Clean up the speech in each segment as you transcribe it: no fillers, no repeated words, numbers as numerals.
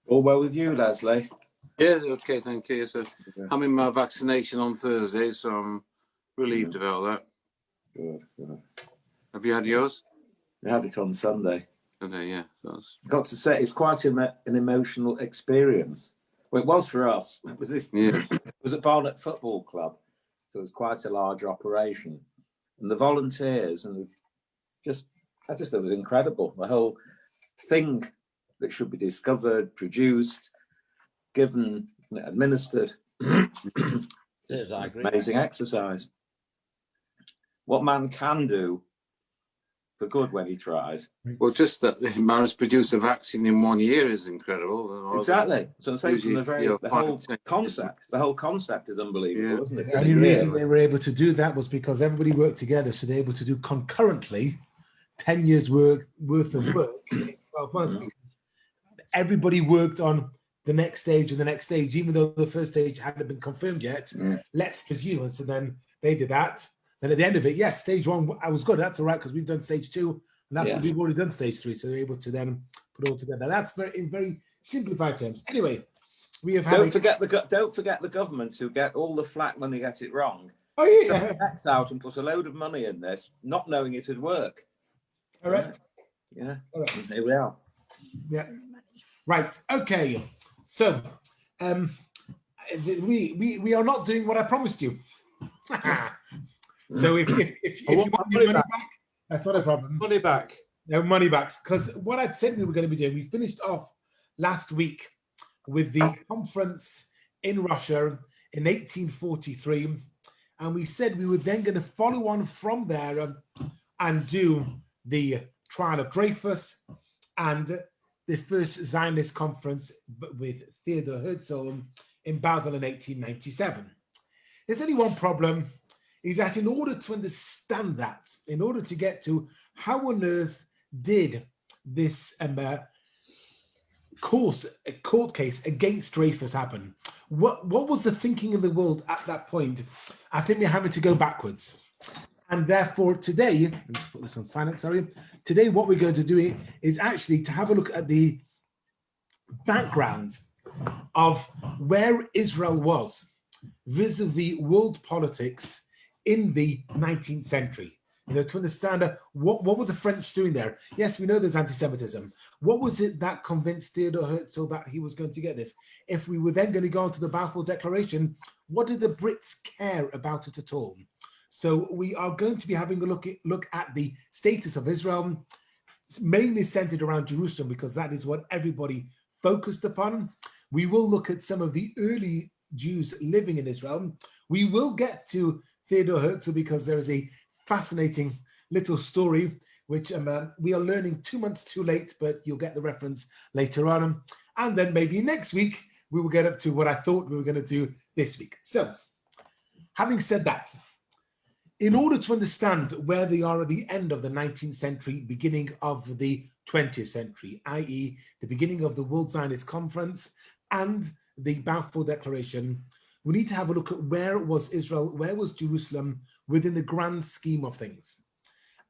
All well with you, Leslie? Yeah, okay, thank you. So I'm in my vaccination on Thursday, so I'm relieved about that. Good. Have you had yours? We had it on Sunday. Okay, yeah. Got to say, it's quite an emotional experience. Well, it was for us. It was at Barnet Football Club, so it was quite a large operation. And the volunteers and I just thought it was incredible. The whole thing that should be discovered, produced, given, administered. Yes, I agree. Amazing exercise. What man can do for good when he tries. Well, just that the man's produced a vaccine in 1 year is incredible. Exactly. So I'm saying from the whole concept is unbelievable, isn't it? The only reason they were able to do that was because everybody worked together, so they're able to do concurrently 10 years worth of work in 12 months. Everybody worked on the next stage and the next stage, even though the first stage hadn't been confirmed yet. Let's presume. And so then they did that. And at the end of it, yes, stage one, I was good. That's all right, because we've done stage two, and that's what we've already done stage three. So they're able to then put it all together. That's in very simplified terms. Anyway, we have don't forget the government who get all the flack when they get it wrong. Oh yeah, X out and put a load of money in this, not knowing it'd work. Correct. Yeah. All right. Here we are. Yeah. Right. Okay. So, we are not doing what I promised you. So if you want your money back, that's not a problem. Money back. No money backs, because what I'd said we were going to be doing, we finished off last week with the conference in Russia in 1843, and we said we were then going to follow on from there and do the trial of Dreyfus and the first Zionist conference with Theodor Herzl in Basel in 1897. There's only one problem, is that in order to understand that, in order to get to how on earth did this court case against Dreyfus happen, what was the thinking in the world at that point, I think we're having to go backwards. And therefore today, let's put this on silent, sorry. Today what we're going to do is actually to have a look at the background of where Israel was vis-a-vis world politics in the 19th century. You know, to understand what were the French doing there? Yes, we know there's anti-Semitism. What was it that convinced Theodor Herzl that he was going to get this? If we were then going to go on to the Balfour Declaration, what did the Brits care about it at all? So we are going to be having a look at the status of Israel, mainly centered around Jerusalem, because that is what everybody focused upon. We will look at some of the early Jews living in Israel. We will get to Theodor Herzl because there is a fascinating little story, which we are learning 2 months too late, but you'll get the reference later on. And then maybe next week, we will get up to what I thought we were going to do this week. So having said that, in order to understand where they are at the end of the 19th century, beginning of the 20th century, i.e. the beginning of the World Zionist Conference and the Balfour Declaration, we need to have a look at where was Israel, where was Jerusalem within the grand scheme of things.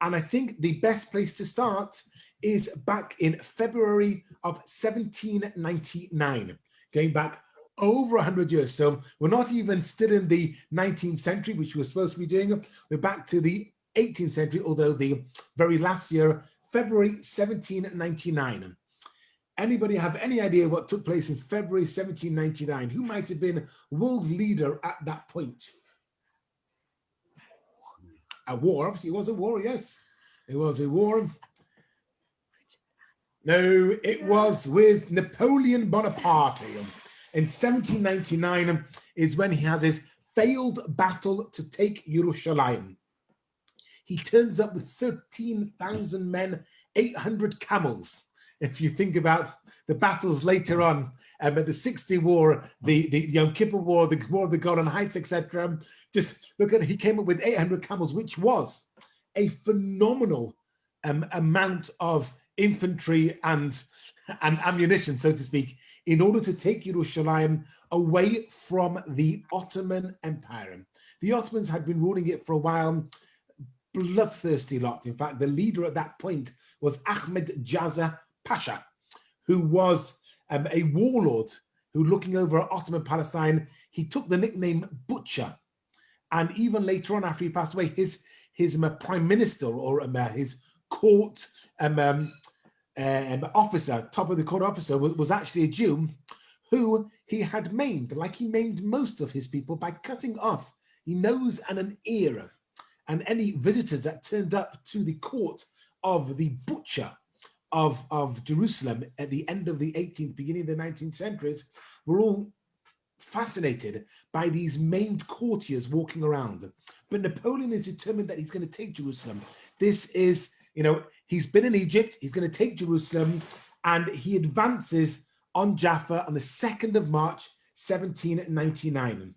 And I think the best place to start is back in February of 1799, going back over 100 years. So we're not even still in the 19th century, which we're supposed to be doing. We're back to the 18th century, although the very last year, February 1799. Anybody have any idea what took place in February 1799? Who might have been world leader at that point? A war, obviously it was a war, yes. It was a war. No, it was with Napoleon Bonaparte. In 1799 is when he has his failed battle to take Jerusalem. He turns up with 13,000 men, 800 camels. If you think about the battles later on, at the 60 War, the Yom Kippur War, the War of the Golan Heights, etc., just look at, he came up with 800 camels, which was a phenomenal amount of infantry and ammunition, so to speak, in order to take Jerusalem away from the Ottoman Empire. The Ottomans had been ruling it for a while, bloodthirsty lot. In fact, the leader at that point was Ahmed Jaza Pasha, who was a warlord who, looking over Ottoman Palestine, he took the nickname Butcher. And even later on, after he passed away, his prime minister or his court officer, top of the court officer, was actually a Jew who he had maimed, like he maimed most of his people, by cutting off a nose and an ear. And any visitors that turned up to the court of the butcher of Jerusalem at the end of the 18th, beginning of the 19th centuries, were all fascinated by these maimed courtiers walking around. But Napoleon is determined that he's going to take Jerusalem. This is, he's been in Egypt, he's going to take Jerusalem, and he advances on Jaffa on the 2nd of March, 1799.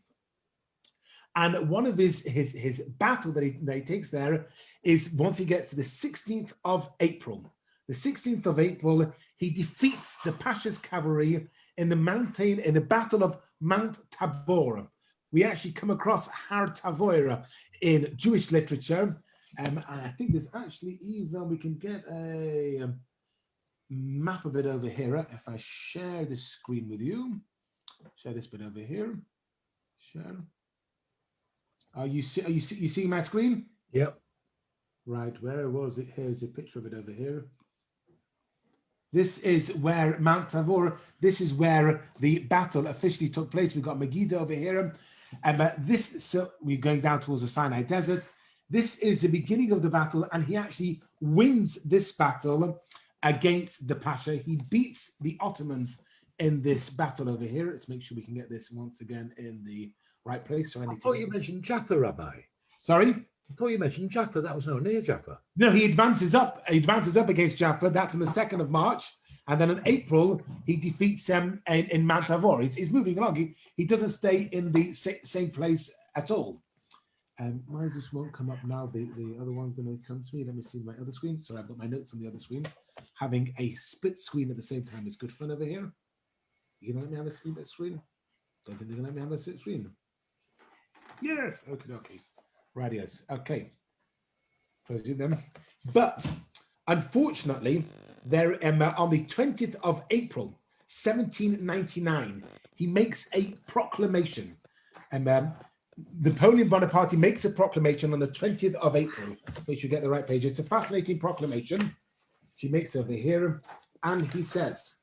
And one of his battle that he takes there is once he gets to the 16th of April. The 16th of April, he defeats the Pasha's cavalry in the Battle of Mount Tabor. We actually come across Har Tavor in Jewish literature. And I think there's actually even, we can get a map of it over here. If I share the screen with you, share this bit over here. Share. Are you seeing my screen? Yep. Right, where was it? Here's a picture of it over here. This is where Mount Tabor, this is where the battle officially took place. We've got Megiddo over here. So we're going down towards the Sinai Desert. This is the beginning of the battle, and he actually wins this battle against the Pasha. He beats the Ottomans in this battle over here. Let's make sure we can get this once again in the right place. So I thought you mentioned Jaffa, Rabbi. Sorry? I thought you mentioned Jaffa. That was no near Jaffa. No, he advances up. He advances up against Jaffa. That's on the 2nd of March. And then in April, he defeats them in Mount Tabor. He's moving along. He doesn't stay in the same place at all. Why does this one come up now? The other one's going to come to me. Let me see my other screen. Sorry, I've got my notes on the other screen. Having a split screen at the same time is good fun over here. You can let me have a split screen? Don't think they're going to let me have a split screen. Yes. Okay. Right, yes. Okay. Proceed them. But unfortunately, there on the 20th of April, 1799, he makes a proclamation. And Napoleon Bonaparte makes a proclamation on the 20th of April. Make sure you get the right page. It's a fascinating proclamation. She makes over here, and he says,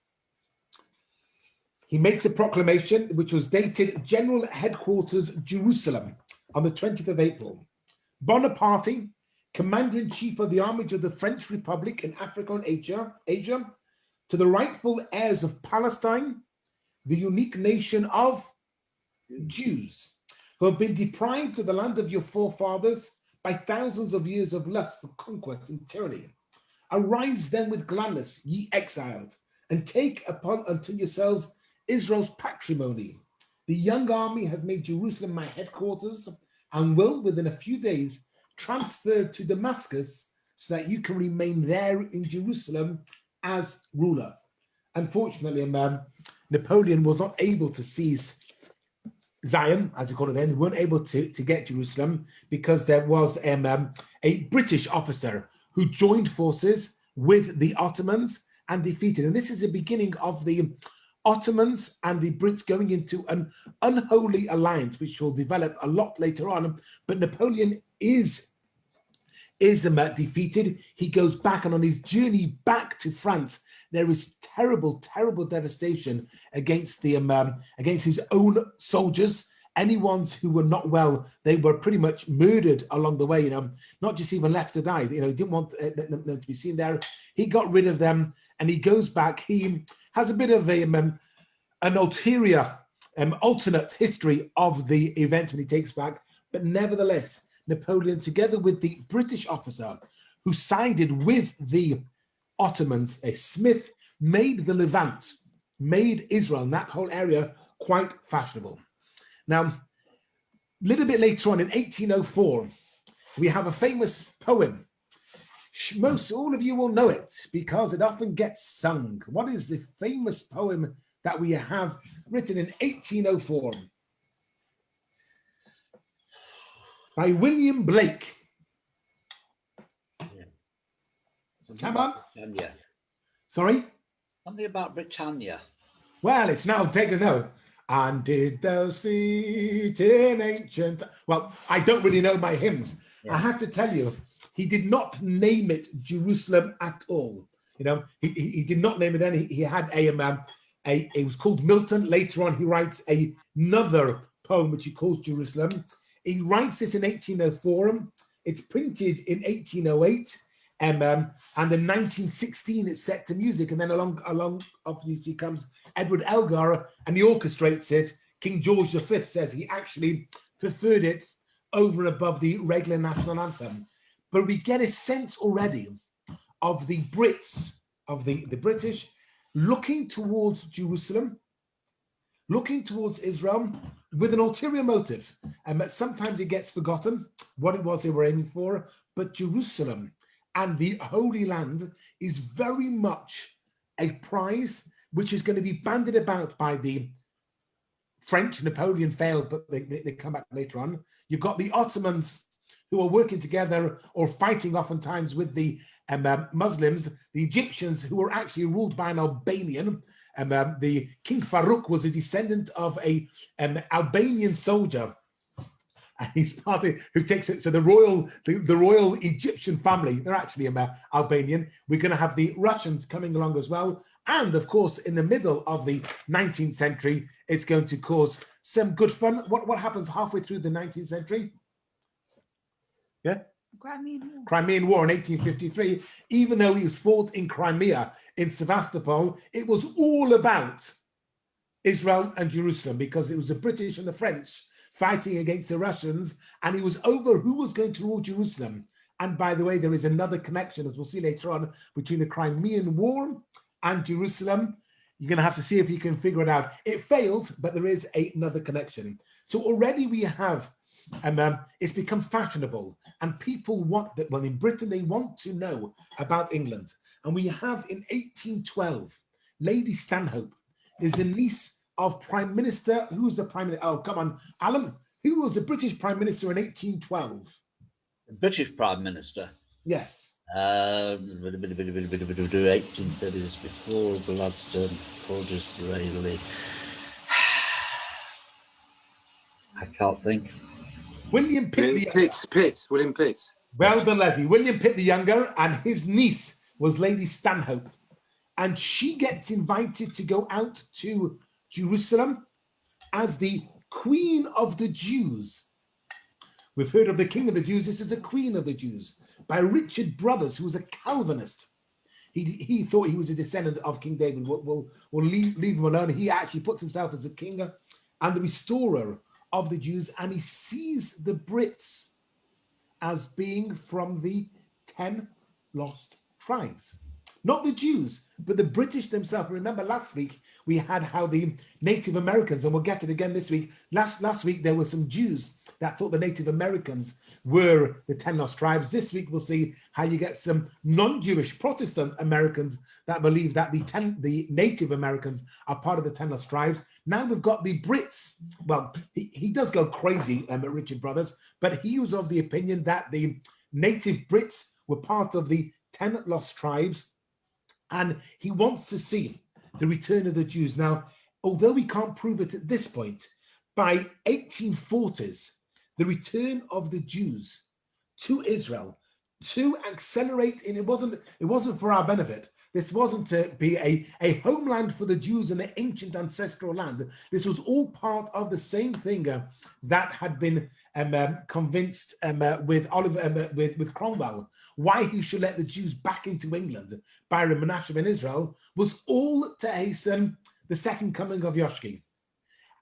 he makes a proclamation which was dated General Headquarters, Jerusalem, on the 20th of April. Bonaparte, Commander-in-Chief of the armies of the French Republic in Africa and Asia, to the rightful heirs of Palestine, the unique nation of Jews, who have been deprived of the land of your forefathers by thousands of years of lust for conquest and tyranny. Arise then with gladness, ye exiled, and take upon unto yourselves Israel's patrimony. The young army has made Jerusalem my headquarters and will, within a few days, transfer to Damascus so that you can remain there in Jerusalem as ruler. Unfortunately, Napoleon was not able to seize Zion, as we call it then. We weren't able to get Jerusalem because there was a British officer who joined forces with the Ottomans and defeated. And this is the beginning of the Ottomans and the Brits going into an unholy alliance, which will develop a lot later on. But Napoleon is defeated. He goes back, and on his journey back to France, there is terrible devastation against his own soldiers. Anyone who were not well, they were pretty much murdered along the way. Not just even left to die. He didn't want them to be seen there. He got rid of them, and he goes back. He has a bit of an ulterior, alternate history of the event when he takes back. But nevertheless, Napoleon, together with the British officer who sided with the Ottomans, a Smith, made the Levant, made Israel and that whole area quite fashionable. Now, a little bit later on in 1804, we have a famous poem. All of you will know it because it often gets sung. What is the famous poem that we have written in 1804? By William Blake. Yeah. Come on. Britannia. Sorry? Something about Britannia. Well, it's now taken over. And did those feet in ancient... Well, I don't really know my hymns. Yeah. I have to tell you, he did not name it Jerusalem at all. You know, he did not name it then. He had it was called Milton. Later on, he writes another poem, which he calls Jerusalem. He writes this in 1804. It's printed in 1808. And in 1916, it's set to music. And then along obviously comes Edward Elgar, and he orchestrates it. King George V says he actually preferred it over and above the regular national anthem. But we get a sense already of the Brits, of the British, looking towards Jerusalem, looking towards Israel with an ulterior motive. And sometimes it gets forgotten what it was they were aiming for. But Jerusalem and the Holy Land is very much a prize which is going to be bandied about by the French. Napoleon failed, but they come back later on. You've got the Ottomans who are working together or fighting oftentimes with the Muslims, the Egyptians who were actually ruled by an Albanian. The King Farouk was a descendant of an Albanian soldier. And he's part of who takes it. So the royal Egyptian family, they're actually Albanian. We're going to have the Russians coming along as well. And of course, in the middle of the 19th century, it's going to cause some good fun. What happens halfway through the 19th century? Yeah? Crimean War in 1853. Even though he was fought in Crimea, in Sevastopol, it was all about Israel and Jerusalem, because it was the British and the French fighting against the Russians, and it was over who was going to rule Jerusalem. And by the way, there is another connection, as we'll see later on, between the Crimean War and Jerusalem. You're going to have to see if you can figure it out. It failed, but there is another connection. So already we have, it's become fashionable, and people want that. Well, in Britain, they want to know about England. And we have in 1812, Lady Stanhope is the niece of Prime Minister. Who's the Prime Minister? Oh, come on, Alan. Who was the British Prime Minister in 1812? The British Prime Minister. Yes. 1830s, before Gladstone, before Disraeli. I can't think. William Pitt. William Pitt. Well done, Leslie. William Pitt the Younger, and his niece was Lady Stanhope. And she gets invited to go out to Jerusalem as the Queen of the Jews. We've heard of the King of the Jews. This is the Queen of the Jews, by Richard Brothers, who was a Calvinist. He thought he was a descendant of King David. We'll leave him alone. He actually puts himself as a king and the restorer of the Jews, and he sees the Brits as being from the 10 lost tribes. Not the Jews, but the British themselves. Remember last week, we had how the Native Americans, and we'll get it again this week. Last week, there were some Jews that thought the Native Americans were the 10 lost tribes. This week, we'll see how you get some non-Jewish Protestant Americans that believe that the Native Americans are part of the 10 lost tribes. Now we've got the Brits. Well, he does go crazy, Richard Brothers, but he was of the opinion that the native Brits were part of the 10 lost tribes. And he wants to see the return of the Jews. Now, although we can't prove it at this point, by 1840s, the return of the Jews to Israel to accelerate, and it wasn't for our benefit. This wasn't to be a homeland for the Jews in the ancient ancestral land. This was all part of the same thing that had been convinced with Cromwell. Why he should let the Jews back into England, Byron Menachem in Israel, was all to hasten the second coming of Yoshki.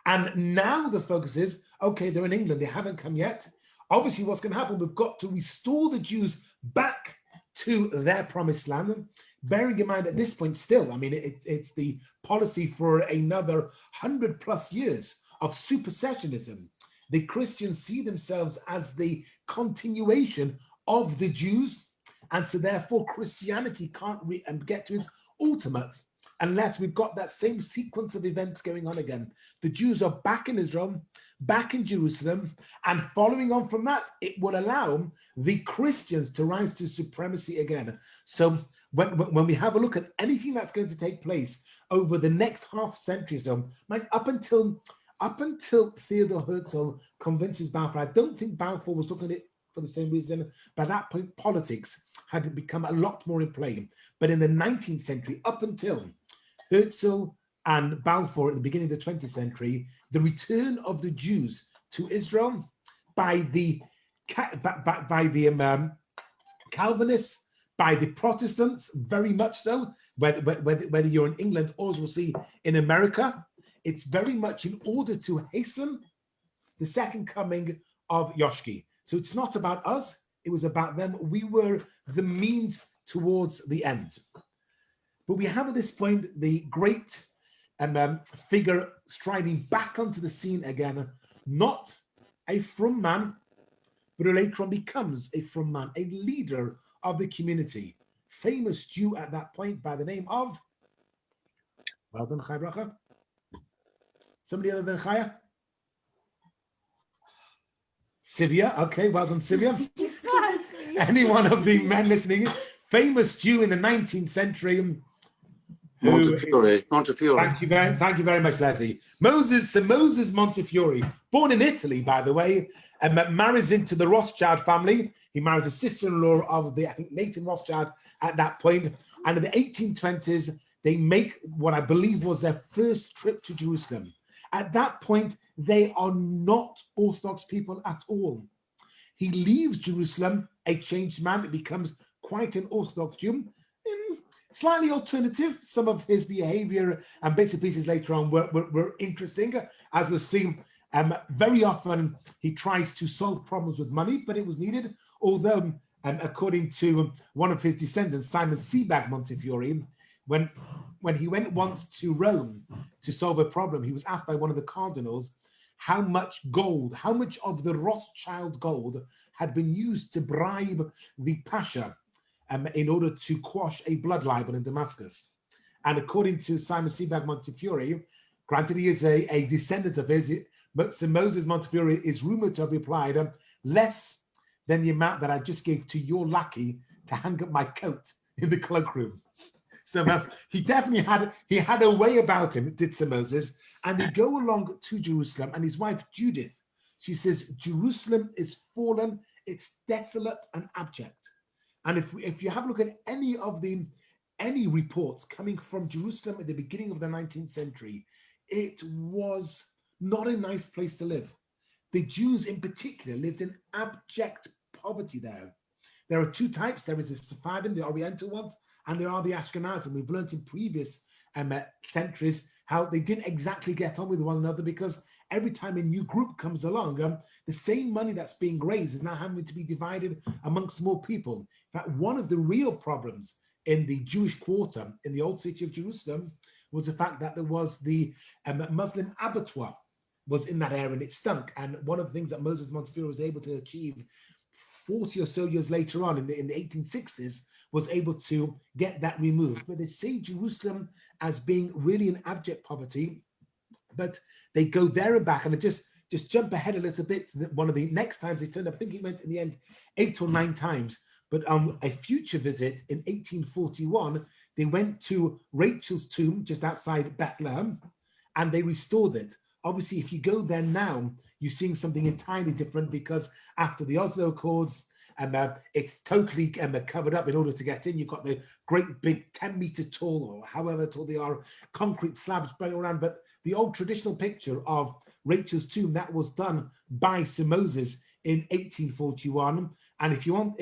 And now the focus is, okay, they're in England, they haven't come yet. Obviously, what's going to happen, we've got to restore the Jews back to their promised land. Bearing in mind at this point still, I mean, it's the policy for another 100+ years of supersessionism. The Christians see themselves as the continuation of the Jews, and so therefore Christianity can't get to its ultimate unless we've got that same sequence of events going on again. The Jews are back in Israel, back in Jerusalem, and following on from that, it will allow the Christians to rise to supremacy again. So when we have a look at anything that's going to take place over the next half century or so, like up until Theodor Herzl convinces Balfour. I don't think Balfour was looking at it for the same reason. By that point, politics had become a lot more in play. But in the 19th century, up until Herzl and Balfour at the beginning of the 20th century, the return of the Jews to Israel by the Calvinists, by the Protestants, very much so, whether you're in England or, as we'll see, in America, it's very much in order to hasten the second coming of Yoshki. So it's not about us, it was about them. We were the means towards the end. But we have at this point the great figure striding back onto the scene again, not a from man, but who later on becomes a from man, a leader of the community. Famous Jew at that point by the name of, well done, Chai Bracha. Somebody other than Chaya? Sivia, okay, well done, Sivia. Any one of the men listening, famous Jew in the 19th century. Montefiore. Thank you very much, Leslie. Sir Moses Montefiore, born in Italy, by the way, and marries into the Rothschild family. He marries a sister-in-law of the, I think, Nathan Rothschild at that point. And in the 1820s, they make what I believe was their first trip to Jerusalem. At that point, they are not Orthodox people at all. He leaves Jerusalem, a changed man. It becomes quite an Orthodox Jew. Slightly alternative. Some of his behavior and bits and pieces later on were interesting. As we've seen, very often he tries to solve problems with money, but it was needed. Although, according to one of his descendants, Simon Sebag Montefiore, when he went once to Rome to solve a problem, he was asked by one of the cardinals how much gold, how much of the Rothschild gold had been used to bribe the Pasha in order to quash a blood libel in Damascus. And according to Simon Sebag Montefiore, granted he is a descendant of his, but Sir Moses Montefiore is rumored to have replied, less than the amount that I just gave to your lackey to hang up my coat in the cloakroom. So he definitely had a way about him, did Sir Moses. And they go along to Jerusalem, and his wife Judith, she says, Jerusalem is fallen, it's desolate and abject. And if you have a look at any reports coming from Jerusalem at the beginning of the 19th century, it was not a nice place to live. The Jews in particular lived in abject poverty there. There are two types. There is the Sephardim, the Oriental ones, and there are the Ashkenazim. We've learned in previous centuries how they didn't exactly get on with one another, because every time a new group comes along, the same money that's being raised is now having to be divided amongst more people. In fact, one of the real problems in the Jewish quarter in the old city of Jerusalem was the fact that there was the Muslim abattoir was in that area, and it stunk. And one of the things that Moses Montefiore was able to achieve 40 or so years later on in the 1860s was able to get that removed. But they see Jerusalem as being really in abject poverty, but they go there and back. And I just jump ahead a little bit. One of the next times they turned up, I think he went in the end 8 or 9 times, but on a future visit in 1841, they went to Rachel's tomb just outside Bethlehem, and they restored it. Obviously, if you go there now, you're seeing something entirely different, because after the Oslo Accords, it's totally covered up in order to get in. You've got the great big 10-meter tall, or however tall they are, concrete slabs spread around. But the old traditional picture of Rachel's tomb, that was done by Sir Moses in 1841. And if you want,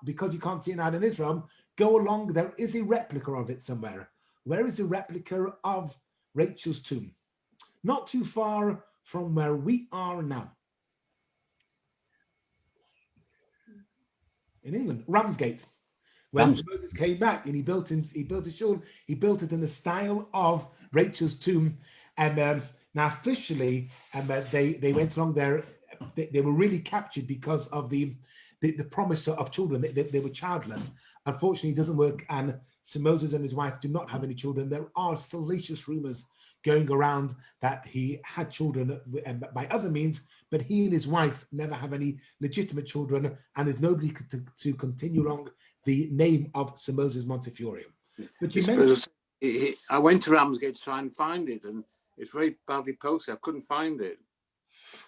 because you can't see it out in Israel, go along. There is a replica of it somewhere. Where is the replica of Rachel's tomb? Not too far from where we are now. In England, Ramsgate. When Sir Moses came back and he built a shul, he built it in the style of Rachel's tomb. And now officially, they went along there. They were really captured because of the promise of children. They were childless. Unfortunately, it doesn't work, and Sir Moses and his wife do not have any children. There are salacious rumors going around that he had children by other means, but he and his wife never have any legitimate children, and there's nobody to continue along the name of Sir Moses Montefiore. But you mentioned I went to Ramsgate to try and find it, and it's very badly posted. I couldn't find it.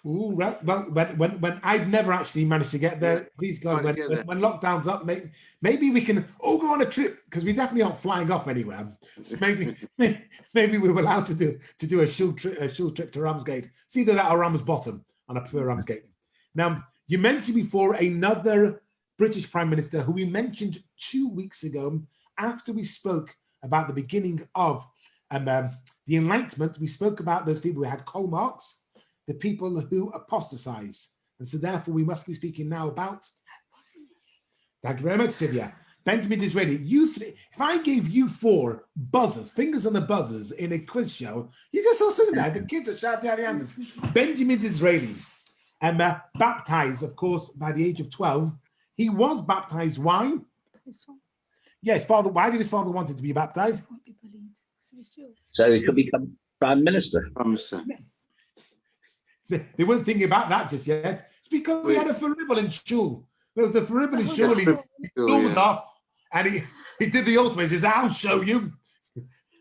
Ooh, right. Well, when I've never actually managed to get there, please God, when lockdown's up, maybe we can all go on a trip, because we definitely aren't flying off anywhere. So maybe we were allowed to do a short trip to Ramsgate. It's either that or Ramsbottom, and I prefer Ramsgate. Now, you mentioned before another British Prime Minister who we mentioned 2 weeks ago after we spoke about the beginning of the Enlightenment. We spoke about those people who had Karl Marx, the people who apostatize. And so therefore we must be speaking now about, thank you very much, Sylvia, Benjamin Disraeli. If I gave you 4 buzzers, fingers on the buzzers in a quiz show, you just all sitting there, the kids are shouting out the answers. Benjamin Disraeli, baptized, of course, by the age of 12. He was baptized. Why? Yes, father. Why did his father want him to be baptized? So he could become Prime Minister. Prime Minister. They weren't thinking about that just yet. It's because he had a faribble in shul. There was a faribble in shul. He stormed off, and he did the ultimate. He says, "I'll show you."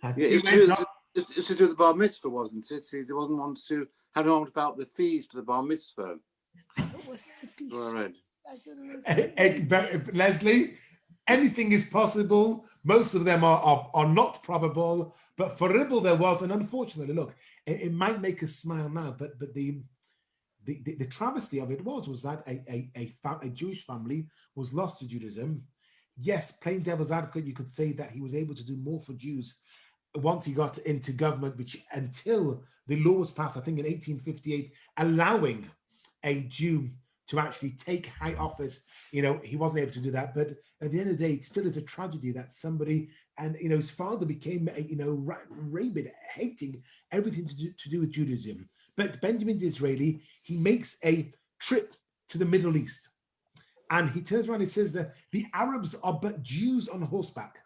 It's to do the bar mitzvah, wasn't it? He wasn't want to. Had on about the fees for the bar mitzvah. I read. Leslie, anything is possible. Most of them are not probable, but for Ribble there was, and unfortunately, look, it might make us smile now, but the travesty of it was that a Jewish family was lost to Judaism. Yes, plain devil's advocate, you could say that he was able to do more for Jews once he got into government, which until the law was passed, I think in 1858, allowing a Jew to actually take high office, he wasn't able to do that. But at the end of the day, it still is a tragedy that somebody, and his father became, rabid, hating everything to do with Judaism. But Benjamin Disraeli, he makes a trip to the Middle East, and he turns around and says that the Arabs are but Jews on horseback,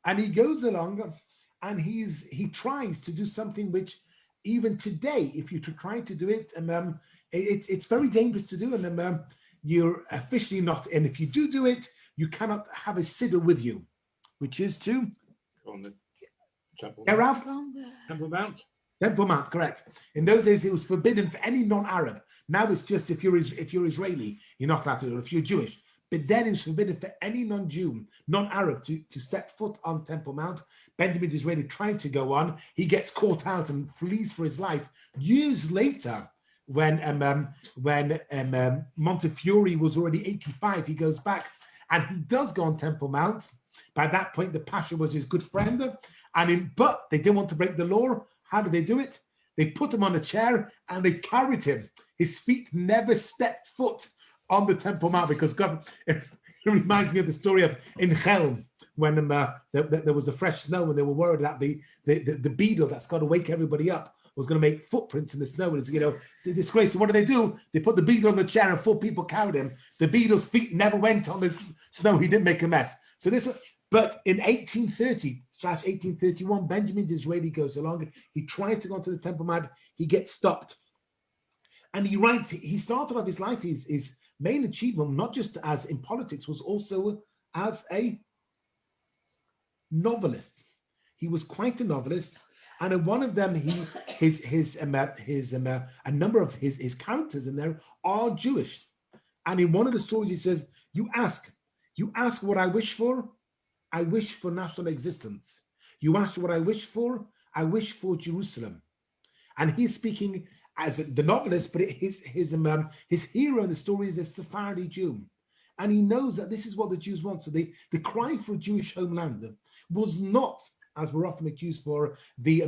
and he goes along, and he tries to do something which, even today, if you try to do it, it's very dangerous to do, and you're officially not. And if you do it, you cannot have a siddur with you, which is to Go on the Temple Mount. Temple Mount, correct. In those days, it was forbidden for any non-Arab. Now it's just if you're Israeli, you're not allowed to do it. If you're Jewish. But then it's forbidden for any non-Jew, non-Arab to step foot on Temple Mount. Benjamin Disraeli tried to go on. He gets caught out and flees for his life. Years later, when Montefiore was already 85, he goes back and he does go on Temple Mount. By that point, the Pasha was his good friend. But they didn't want to break the law. How did they do it? They put him on a chair and they carried him. His feet never stepped foot on the Temple Mount, because God, it reminds me of the story of in Chelm, when there was a fresh snow and they were worried that the beetle that's got to wake everybody up was going to make footprints in the snow, and it's a disgrace. So what do? They put the beetle on the chair and 4 people carried him. The beetle's feet never went on the snow. He didn't make a mess. But in 1830/1831, Benjamin Disraeli goes along. He tries to go onto the Temple Mount. He gets stopped, and he writes. He started off his life. His main achievement, not just as in politics, was also as a novelist. He was quite a novelist, and in one of them, a number of his characters in there are Jewish. And in one of the stories, he says, "You ask what I wish for. I wish for national existence. You ask what I wish for Jerusalem." And he's speaking as the novelist, but his hero in the story is a Sephardi Jew. And he knows that this is what the Jews want. So the cry for a Jewish homeland was not, as we're often accused for, the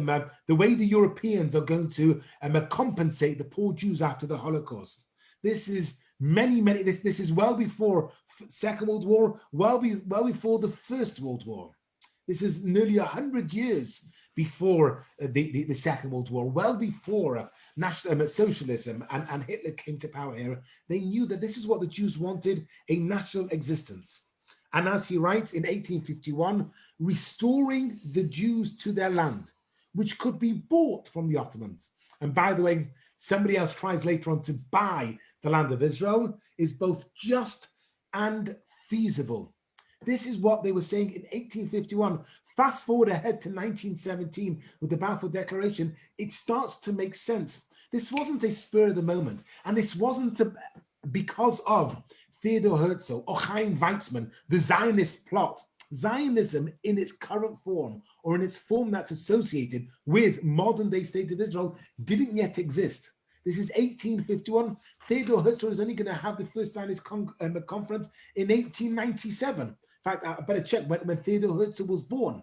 way the Europeans are going to compensate the poor Jews after the Holocaust. This is this is well before Second World War, well before the First World War. This is nearly 100 years before the Second World War, well before national socialism and Hitler came to power here. They knew that this is what the Jews wanted, a national existence. And as he writes in 1851, restoring the Jews to their land, which could be bought from the Ottomans. And by the way, somebody else tries later on to buy the land of Israel, is both just and feasible. This is what they were saying in 1851, Fast forward ahead to 1917 with the Balfour Declaration, it starts to make sense. This wasn't a spur of the moment, and this wasn't because of Theodor Herzl or Chaim Weizmann, the Zionist plot. Zionism in its current form, or in its form that's associated with modern day state of Israel, didn't yet exist. This is 1851. Theodor Herzl is only going to have the first Zionist conference in 1897. In fact, I better check when Theodor Herzl was born.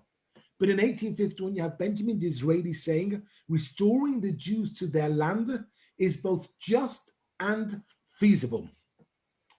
But in 1851, you have Benjamin Disraeli saying, restoring the Jews to their land is both just and feasible.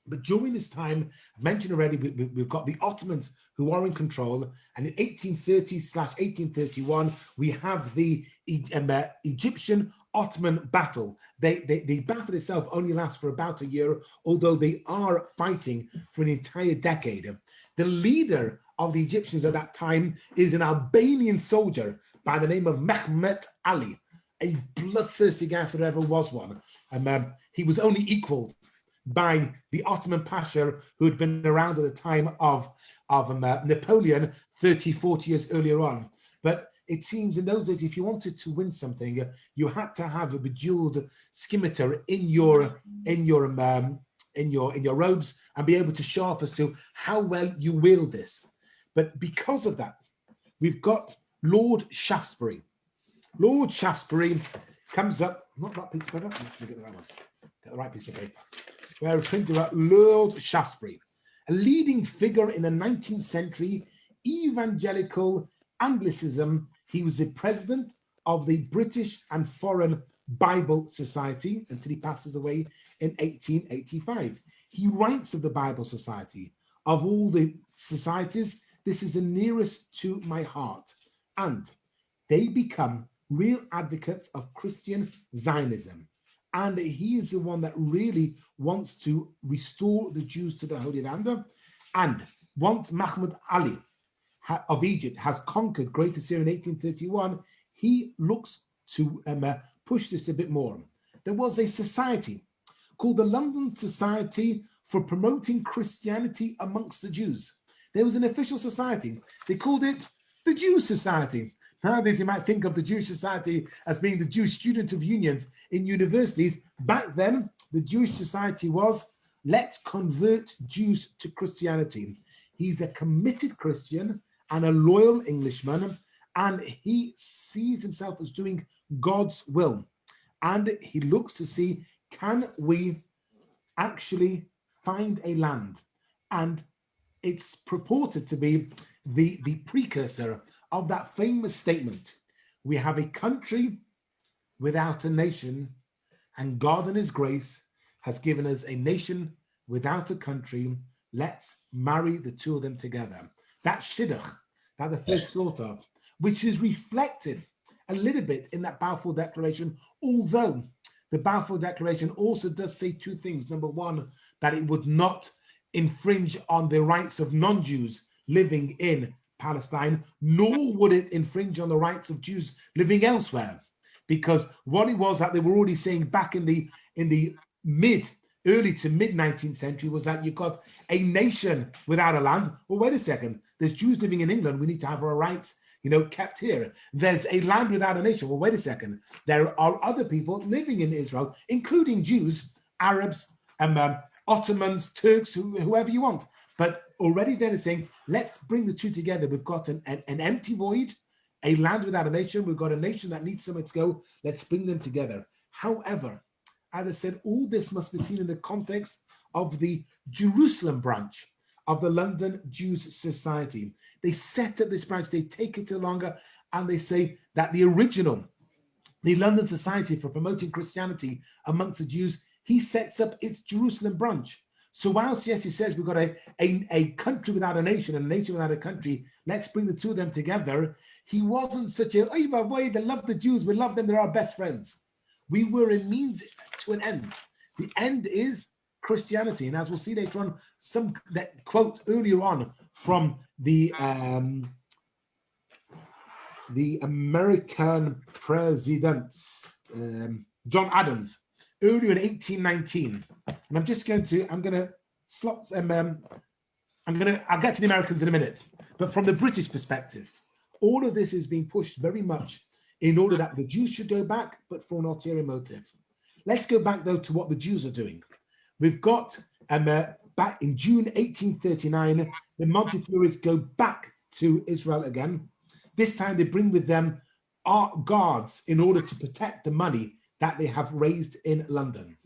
But during this time, I mentioned already, we've got the Ottomans who are in control. And in 1830/1831, we have the Egyptian Ottoman battle. The battle itself only lasts for about a year, although they are fighting for an entire decade. The leader of the Egyptians at that time is an Albanian soldier by the name of Mehmet Ali, a bloodthirsty guy if there ever was one. He was only equaled by the Ottoman Pasha who had been around at the time of Napoleon 30, 40 years earlier on. But it seems in those days, if you wanted to win something, you had to have a bejeweled scimitar in your robes and be able to show off as to how well you wield this. But because of that, we've got Lord Shaftesbury. Lord Shaftesbury comes up, not that piece of paper, let me get the right one, get the right piece of paper. We're printing about Lord Shaftesbury, a leading figure in the 19th century evangelical Anglicism. He was the president of the British and Foreign Bible Society until he passes away in 1885. He writes of the Bible Society. Of all the societies, this is the nearest to my heart. And they become real advocates of Christian Zionism. And he is the one that really wants to restore the Jews to the Holy Land. And once Muhammad Ali of Egypt has conquered Greater Syria in 1831, he looks to push this a bit more. There was a society called the London Society for Promoting Christianity Amongst the Jews. There was an official society. They called it the Jewish Society. Nowadays, you might think of the Jewish Society as being the Jewish Student of Unions in universities. Back then, the Jewish Society was, let's convert Jews to Christianity. He's a committed Christian and a loyal Englishman, and he sees himself as doing God's will. And he looks to see, can we actually find a land? And it's purported to be the precursor of that famous statement, we have a country without a nation, and God in his grace has given us a nation without a country. Let's marry the two of them together. That shidduch that the first thought of, which is reflected a little bit in that Balfour Declaration, although the Balfour Declaration also does say two things. Number one, that it would not infringe on the rights of non-Jews living in Palestine, nor would it infringe on the rights of Jews living elsewhere, because what it was that they were already saying back in the early to mid 19th century was that you've got a nation without a land. Well, wait a second, there's Jews living in England, we need to have our rights kept here. There's a land without a nation. Well, wait a second, there are other people living in Israel, including Jews, Arabs, Ottomans, Turks, whoever you want. But already they're saying, let's bring the two together. We've got an empty void, a land without a nation. We've got a nation that needs somewhere to go. Let's bring them together. However, as I said, all this must be seen in the context of the Jerusalem branch of the London Jews Society. They set up this branch, they take it along, and they say that the original, the London Society for Promoting Christianity Amongst the Jews, he sets up its Jerusalem branch. So whilst, yes, he says we've got a country without a nation and a nation without a country, let's bring the two of them together, he wasn't such a, oh, by the way, they love the Jews, we love them, they're our best friends. We were a means to an end. The end is Christianity. And as we'll see later on, some that quote earlier on from the American president, John Adams, earlier in 1819. And I'll get to the Americans in a minute. But from the British perspective, all of this is being pushed very much in order that the Jews should go back, but for an ulterior motive. Let's go back, though, to what the Jews are doing. We've got, back in June 1839, the Montefioris go back to Israel again. This time they bring with them art guards in order to protect the money that they have raised in London.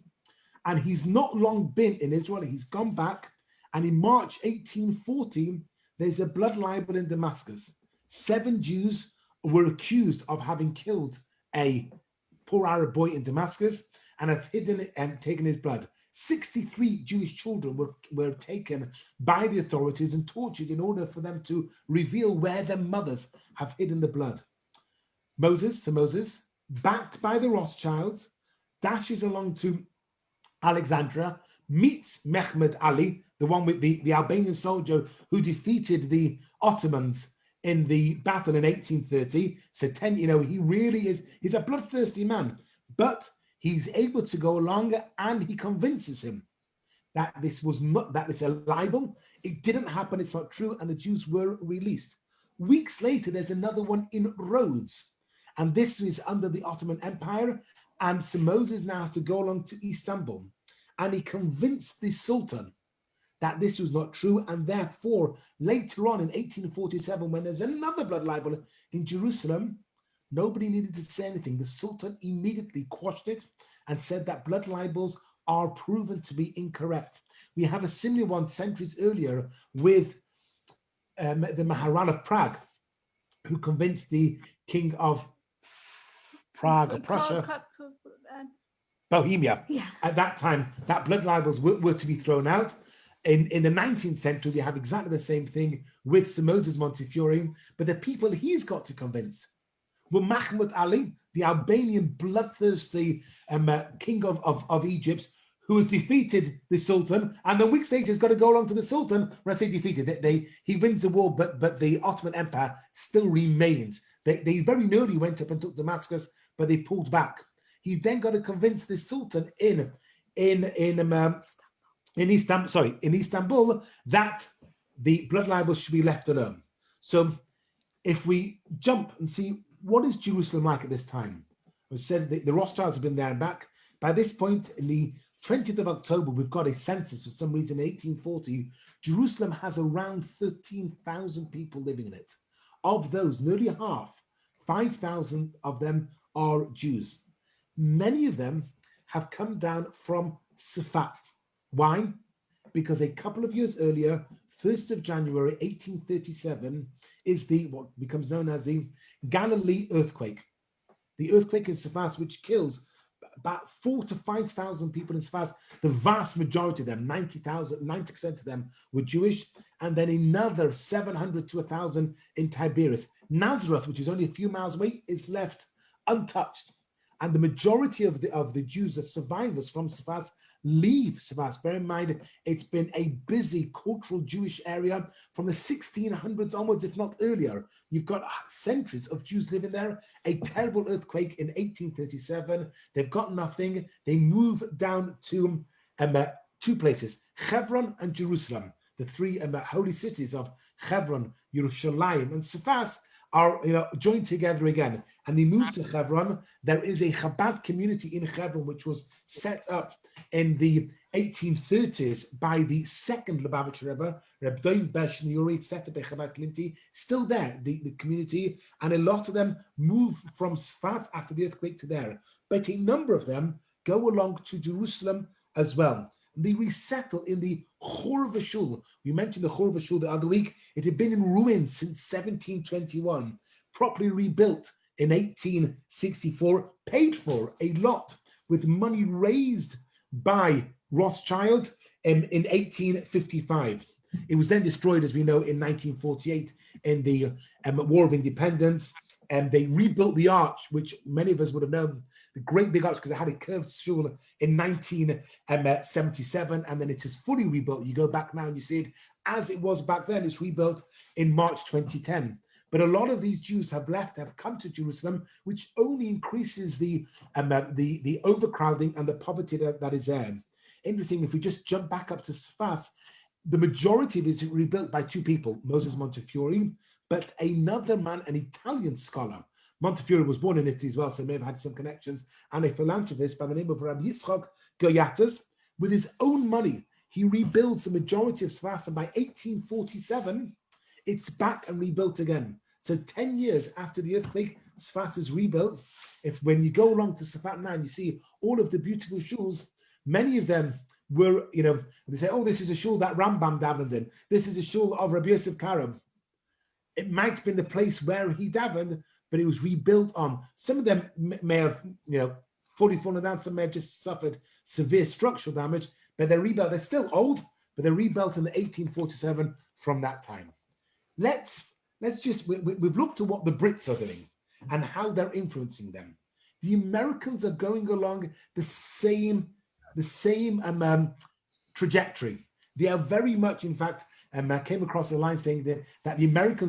And he's not long been in Israel. He's gone back. And in March 1840, there's a blood libel in Damascus. 7 Jews were accused of having killed a poor Arab boy in Damascus and have hidden it and taken his blood. 63 Jewish children were taken by the authorities and tortured in order for them to reveal where their mothers have hidden the blood. Sir Moses, backed by the Rothschilds, dashes along to Alexandria, meets Mehmed Ali, the one with the Albanian soldier who defeated the Ottomans in the battle in 1830. So he really is, he's a bloodthirsty man, but he's able to go along and he convinces him that this was not, that it's a libel. It didn't happen, it's not true, and the Jews were released. Weeks later, there's another one in Rhodes, and this is under the Ottoman Empire, and Sir Moses now has to go along to Istanbul, and he convinced the Sultan that this was not true, and therefore later on in 1847, when there's another blood libel in Jerusalem, nobody needed to say anything. The Sultan immediately quashed it and said that blood libels are proven to be incorrect. We have a similar one centuries earlier with the Maharal of Prague, who convinced the king of Prague or Prussia, Bohemia. Yeah. At that time, that blood libels were to be thrown out. In the 19th century, we have exactly the same thing with Sir Moses Montefiore, but the people he's got to convince were Mahmud Ali, the Albanian bloodthirsty king of Egypt, who has defeated the Sultan, and then weeks later he's got to go along to the Sultan. When I say defeated, he wins the war, but the Ottoman Empire still remains. They very nearly went up and took Damascus, but they pulled back. He's then got to convince the Sultan in Istanbul that the blood libels should be left alone. So if we jump and see what is Jerusalem like at this time, I said the Rothschilds have been there and back. By this point, in the 20th of October, we've got a census for some reason in 1840. Jerusalem has around 13,000 people living in it. Of those, nearly half, 5,000 of them are Jews. Many of them have come down from Safat. Why? Because a couple of years earlier, 1st of January 1837, is what becomes known as the Galilee earthquake. The earthquake in Safas, which kills about 4,000 to 5,000 people in Safas. The vast majority of them, 90% of them, were Jewish, and then another 700 to 1,000 in Tiberias. Nazareth, which is only a few miles away, is left untouched, and the majority of the Jews that survivors from Safas leave Safas. Bear in mind, it's been a busy cultural Jewish area from the 1600s onwards, if not earlier. You've got centuries of Jews living there. A terrible earthquake in 1837. They've got nothing. They move down to 2 places, Hebron and Jerusalem, the 3 holy cities of Hebron, Yerushalayim, and Safas are joined together again, and they move to Hebron. There is a Chabad community in Hebron which was set up in the 1830s by the second Lubavitcher Rebbe, Reb Dov Beshniyori, set up a Chabad community, still there, the community, and a lot of them move from Sfat after the earthquake to there, but a number of them go along to Jerusalem as well. They resettle in the Chor V'Shul. We mentioned the Chor V'Shul the other week. It had been in ruins since 1721, properly rebuilt in 1864, paid for a lot with money raised by Rothschild in 1855. It was then destroyed, as we know, in 1948 in the War of Independence, and they rebuilt the arch, which many of us would have known, the great big arch, because it had a curved shul in 1977, and then it is fully rebuilt. You go back now and you see it as it was back then. It's rebuilt in March 2010. But a lot of these Jews have come to Jerusalem, which only increases the overcrowding and the poverty that is there. Interesting, if we just jump back up to Sfas, the majority of it is rebuilt by 2 people, Moses Montefiore, but another man, an Italian scholar. Montefiore was born in Italy as well, so may have had some connections, and a philanthropist by the name of Rabbi Yitzchak Goyatas. With his own money, he rebuilds the majority of Sfas, and by 1847, it's back and rebuilt again. So 10 years after the earthquake, Sfas is rebuilt. When you go along to Sfat 9, you see all of the beautiful shuls. Many of them were, they say, oh, this is a shul that Rambam davened in. This is a shul of Rabbi Yosef Karam. It might have been the place where he davened, but it was rebuilt on. Some of them may have, fully fallen down. Some may have just suffered severe structural damage, but they're rebuilt. They're still old, but they're rebuilt in the 1847 from that time. We've looked at what the Brits are doing and how they're influencing them. The Americans are going along the same trajectory. They are very much, in fact, I came across a line saying that the America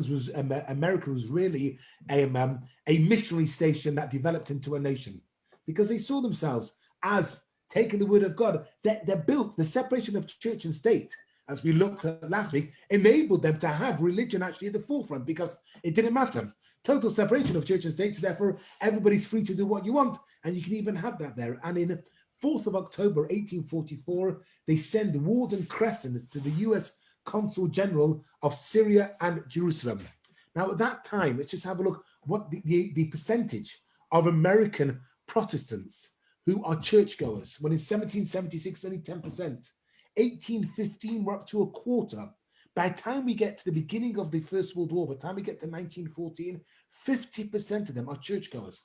was really a missionary station that developed into a nation, because they saw themselves as taking the word of God. They're built, the separation of church and state, as we looked at last week, enabled them to have religion actually at the forefront, because it didn't matter. Total separation of church and state, so therefore everybody's free to do what you want, and you can even have that there. And in 4th of October 1844, they send Warden Crescent to the US Consul General of Syria and Jerusalem. Now, at that time, let's just have a look what the percentage of American Protestants who are churchgoers. When in 1776, only 10%. 1815, we're up to a quarter. By the time we get to the beginning of the First World War, by the time we get to 1914, 50% of them are churchgoers.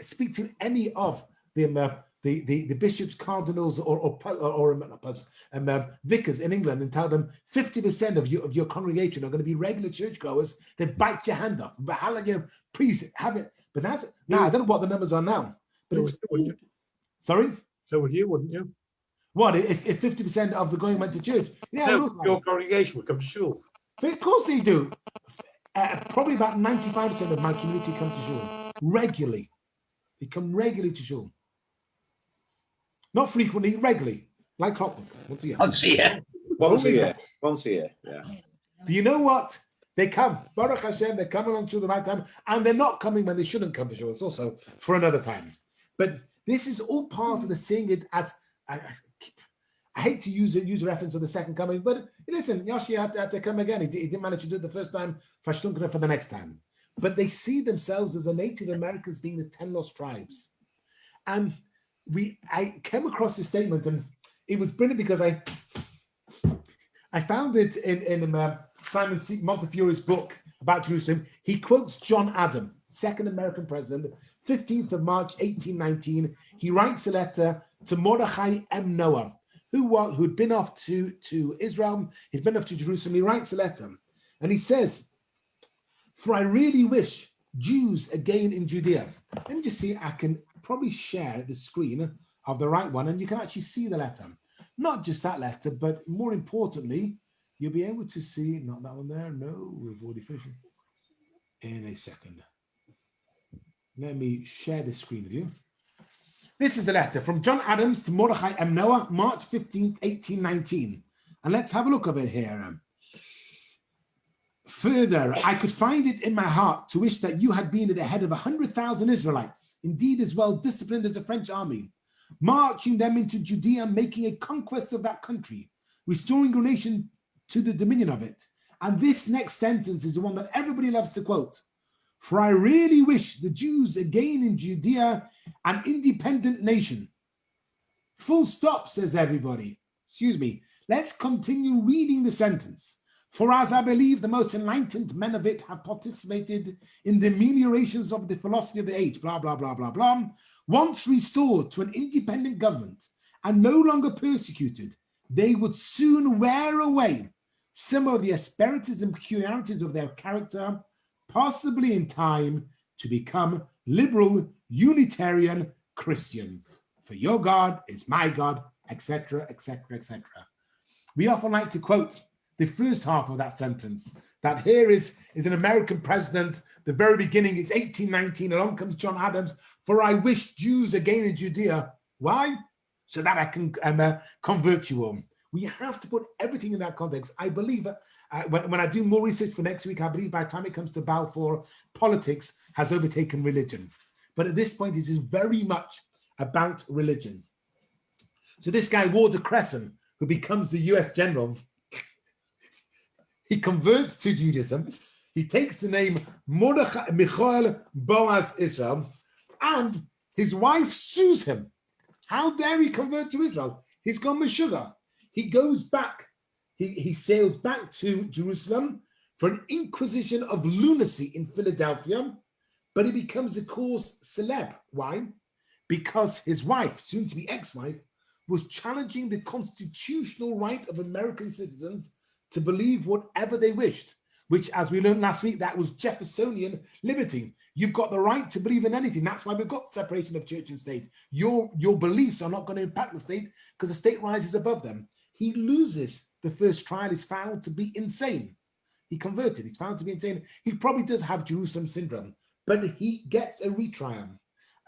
Speak to any of the bishops, cardinals, or vicars in England, and tell them 50% of your congregation are going to be regular churchgoers. They bite your hand off. But how, please have it. But that's now, I don't know what the numbers are now. But So it's wouldn't you? Sorry. So would you, wouldn't you? What if 50% of the going went to church? Yeah, No, it looks like your it. congregation would come to shul. Of course they do. Probably about 95% of my community come to shul regularly. They come regularly to shul. Not frequently, regularly, like clockwork, once a year. Once a year. Once a year. Once a year. Yeah. But you know what? They come. Baruch Hashem, they're coming on to the right time, and they're not coming when they shouldn't come to shul. It's also for another time. But this is all part of the seeing it as. I hate to use a reference of the second coming, but listen, Yoshi had to come again. He didn't manage to do it the first time, for the next time. But they see themselves as the Native Americans being the 10 lost tribes. And I came across this statement, and it was brilliant because I found it in Simon C. Montefiore's book about Jerusalem. He quotes John Adams, second American president, 15th of March, 1819. He writes a letter to Mordechai M. Noah, who'd been off to Israel. He'd been off to Jerusalem. He writes a letter, and he says, "For I really wish Jews again in Judea." Let me just see, I can probably share the screen of the right one, and you can actually see the letter. Not just that letter, but more importantly, you'll be able to see, not that one there, no, we've already finished. In a second. Let me share the screen with you. This is a letter from John Adams to Mordechai M. Noah, March 15th, 1819. And let's have a look at it here. Further, I could find it in my heart to wish that you had been at the head of 100,000 Israelites, indeed as well disciplined as the French army, marching them into Judea, making a conquest of that country, restoring your nation to the dominion of it. And this next sentence is the one that everybody loves to quote. For I really wish the Jews again in Judea, an independent nation. Full stop, says everybody. Excuse me. Let's continue reading the sentence. For as I believe the most enlightened men of it have participated in the ameliorations of the philosophy of the age, blah, blah, blah, blah, blah, once restored to an independent government and no longer persecuted, they would soon wear away some of the asperities and peculiarities of their character, possibly in time to become liberal Unitarian Christians. For your God is my God, etc., etc., etc. We often like to quote the first half of that sentence, that here is an American president, the very beginning is 1819, along comes John Adams, for I wish Jews again in Judea. Why? So that I can convert you all. We have to put everything in that context. I believe when I do more research for next week, I believe by the time it comes to Balfour, politics has overtaken religion. But at this point, it is very much about religion. So this guy, Warder Crescent, who becomes the US general, he converts to Judaism. He takes the name Mordechai Michael Boaz Israel, and his wife sues him. How dare he convert to Israel? He's gone Meshuggah. He goes back. He sails back to Jerusalem for an inquisition of lunacy in Philadelphia, but he becomes a cause celeb. Why? Because his wife, soon to be ex-wife, was challenging the constitutional right of American citizens to believe whatever they wished, which, as we learned last week, that was Jeffersonian liberty. You've got the right to believe in anything. That's why we've got separation of church and state. Your beliefs are not going to impact the state because the state rises above them. He loses the first trial. He's found to be insane. He converted. He's found to be insane. He probably does have Jerusalem syndrome, but he gets a retrial.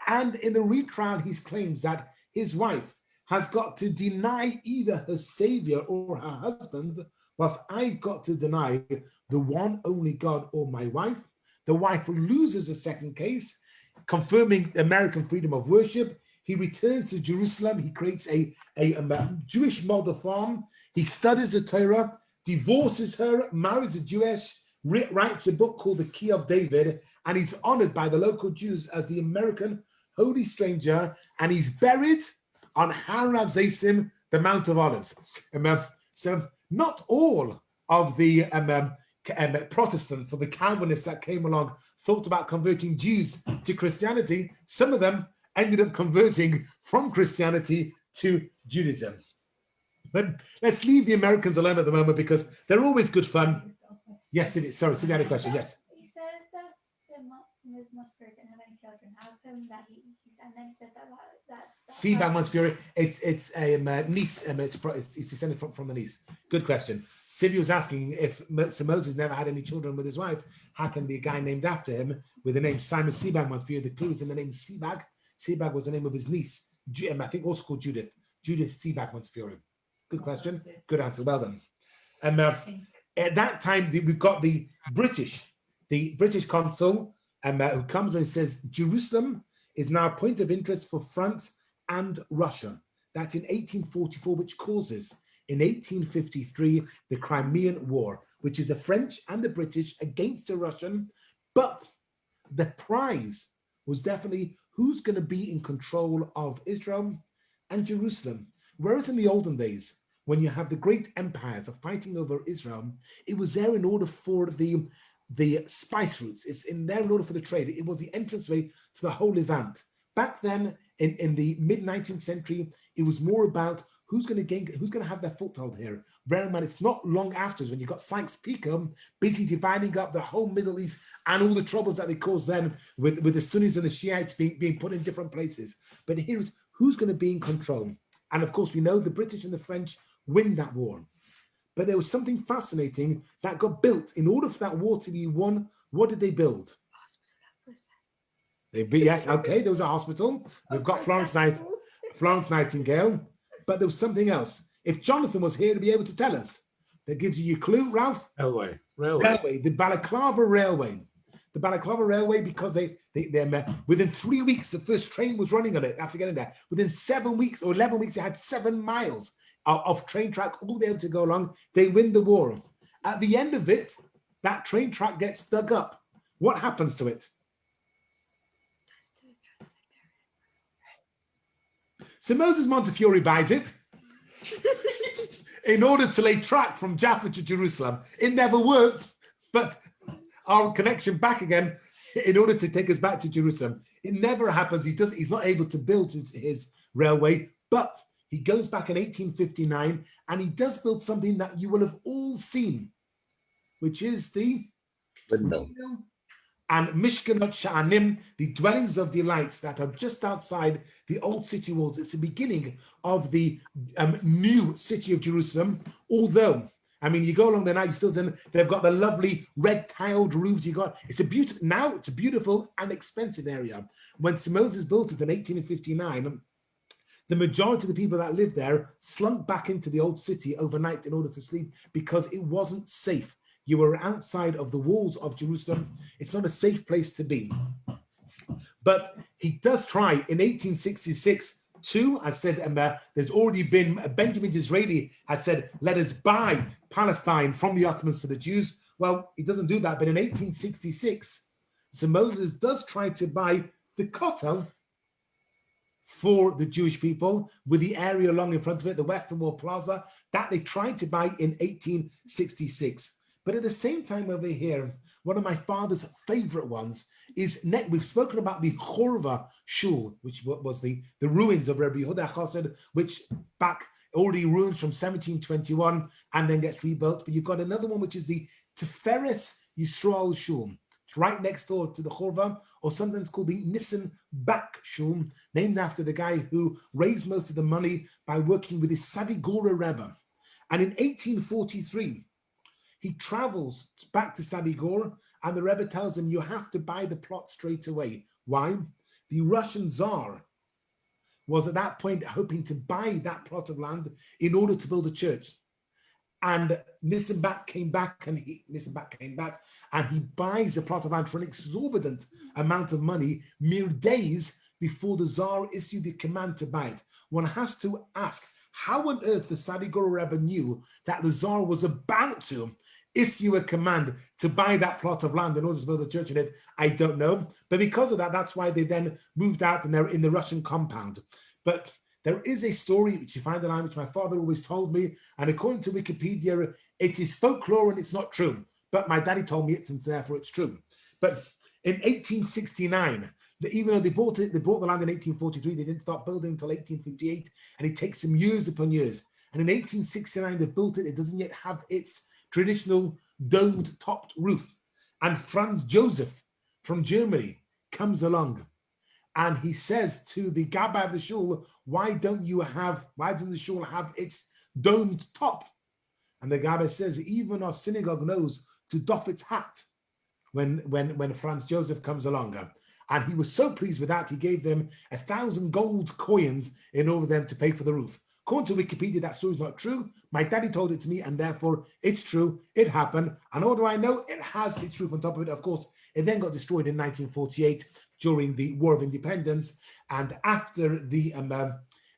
And in the retrial, he claims that his wife has got to deny either her savior or her husband, whilst I've got to deny the one only God or my wife. The wife loses a second case, confirming American freedom of worship. He returns to Jerusalem. He creates a Jewish model farm. He studies the Torah, divorces her, marries a Jewish, writes a book called The Key of David, and he's honored by the local Jews as the American holy stranger, and he's buried on Har HaZeisim, the Mount of Olives. So not all of the Protestants or the Calvinists that came along thought about converting Jews to Christianity. Some of them ended up converting from Christianity to Judaism. But let's leave the Americans alone at the moment because they're always good fun. Yes, it is. Sorry, Sylvia had a question. Yes. He says that his Montefiore didn't have any children. How come that he and then he said that Sebag Montefiore, it's a niece, it's descended from the niece. Good question. Sylvia was asking if Sir Moses never had any children with his wife, how can be a guy named after him with the name Simon Sebag Montefiore? The clue is in the name Sebag. Sebag was the name of his niece, I think also called Judith Sebag Montefiore. Good question. Good answer. Well done. And at that time, we've got the British consul who comes and says, Jerusalem is now a point of interest for France and Russia. That's in 1844, which causes, in 1853, the Crimean War, which is the French and the British against the Russian. But the prize was definitely who's going to be in control of Israel and Jerusalem. Whereas in the olden days, when you have the great empires of fighting over Israel, it was there in order for the spice routes. It's in there in order for the trade. It was the entranceway to the whole Levant. Back then, in the mid-19th century, it was more about who's going to have their foothold here. Bear in mind, it's not long afterwards when you've got Sykes-Picot busy dividing up the whole Middle East and all the troubles that they caused then with the Sunnis and the Shiites being put in different places. But here's who's going to be in control. And of course, we know the British and the French win that war. But there was something fascinating that got built. In order for that war to be won, what did they build? Yes, okay, there was a hospital. We've got Florence Nightingale, but there was something else. If Jonathan was here to be able to tell us, that gives you your clue, Ralph. Railway. The Balaclava Railway. The Balaclava Railway, because they within 3 weeks, the first train was running on it after getting there. Within 7 weeks or 11 weeks, they had 7 miles of train track all the way able to go along. They win the war. At the end of it, that train track gets dug up. What happens to it? So Moses Montefiore buys it in order to lay track from Jaffa to Jerusalem. It never worked, but our connection back again in order to take us back to Jerusalem. It never happens. He's not able to build his railway, but he goes back in 1859 and he does build something that you will have all seen, which is the Windmill. And Mishkanot Sha'anim, the dwellings of delights that are just outside the old city walls. It's the beginning of the new city of Jerusalem. Although, I mean, you go along there now, you still they've got the lovely red tiled roofs. It's a beautiful and expensive area. When Sir Moses built it in 1859, the majority of the people that lived there slunk back into the old city overnight in order to sleep because it wasn't safe. You were outside of the walls of Jerusalem. It's not a safe place to be. But he does try in 1866 to, I said, there's already been, Benjamin Disraeli had said, let us buy Palestine from the Ottomans for the Jews. Well, he doesn't do that. But in 1866, Sir Moses does try to buy the Kotel for the Jewish people with the area along in front of it, the Western Wall Plaza, that they tried to buy in 1866. But at the same time over here, one of my father's favorite ones is, we've spoken about the Chorva Shul, which was the ruins of Rabbi Yehuda Chassid, which back already ruins from 1721 and then gets rebuilt. But you've got another one, which is the Tiferes Yisrael Shul. It's right next door to the Chorva, or sometimes called the Nissen Bak Shul, named after the guy who raised most of the money by working with his Sadigora Rebbe. And in 1843, he travels back to Sadigor, and the Rebbe tells him, you have to buy the plot straight away. Why? The Russian Tsar was at that point hoping to buy that plot of land in order to build a church. And Nissenbach came back and he buys a plot of land for an exorbitant amount of money mere days before the Tsar issued the command to buy it. One has to ask, how on earth the Sadigor Rebbe knew that the Tsar was about to issue a command to buy that plot of land in order to build a church in it? I don't know. But because of that, that's why they then moved out and they're in the Russian compound. But there is a story which you find online, which my father always told me, and according to Wikipedia, it is folklore and it's not true. But my daddy told me it, and therefore it's true. But in 1869, even though they bought the land in 1843, they didn't start building until 1858, and it takes them years upon years. And in 1869, they built it. It doesn't yet have its traditional domed topped roof. And Franz Joseph from Germany comes along. And he says to the Gabbai of the shul, why doesn't the shul have its domed top? And the Gabbai says, even our synagogue knows to doff its hat when Franz Joseph comes along. And he was so pleased with that, he gave them 1,000 gold coins in order for them to pay for the roof. According to Wikipedia, that story is not true. My daddy told it to me, and therefore it's true. It happened. And all do I know? It has its roof on top of it. Of course, it then got destroyed in 1948 during the War of Independence. And after the,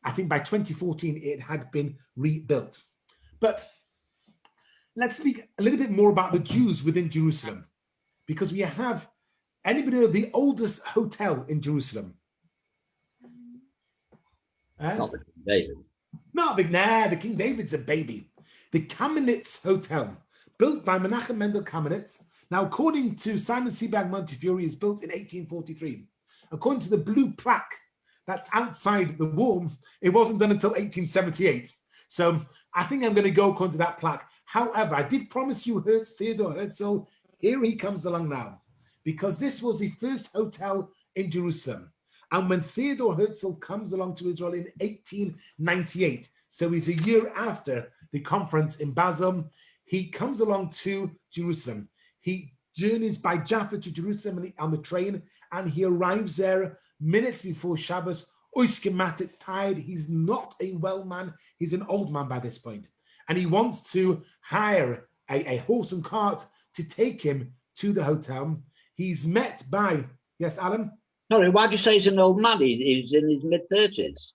I think by 2014, it had been rebuilt. But let's speak a little bit more about the Jews within Jerusalem, because we have, anybody know the oldest hotel in Jerusalem? Not the King David. The King David's a baby. The Kamenitz Hotel, built by Menachem Mendel Kamenitz. Now, according to Simon Sebag Montefiore, is built in 1843. According to the blue plaque that's outside the wall, it wasn't done until 1878. So I think I'm going to go according to that plaque. However, I did promise you Theodor Herzl. Here he comes along now, because this was the first hotel in Jerusalem. And when Theodor Herzl comes along to Israel in 1898, so he's a year after the conference in Basel, he comes along to Jerusalem. He journeys by Jaffa to Jerusalem on the train, and he arrives there minutes before Shabbos, oischematic, tired. He's not a well man. He's an old man by this point. And he wants to hire a horse and cart to take him to the hotel. He's met by, yes, Alan? Sorry, why'd you say he's an old man? He's in his mid-30s.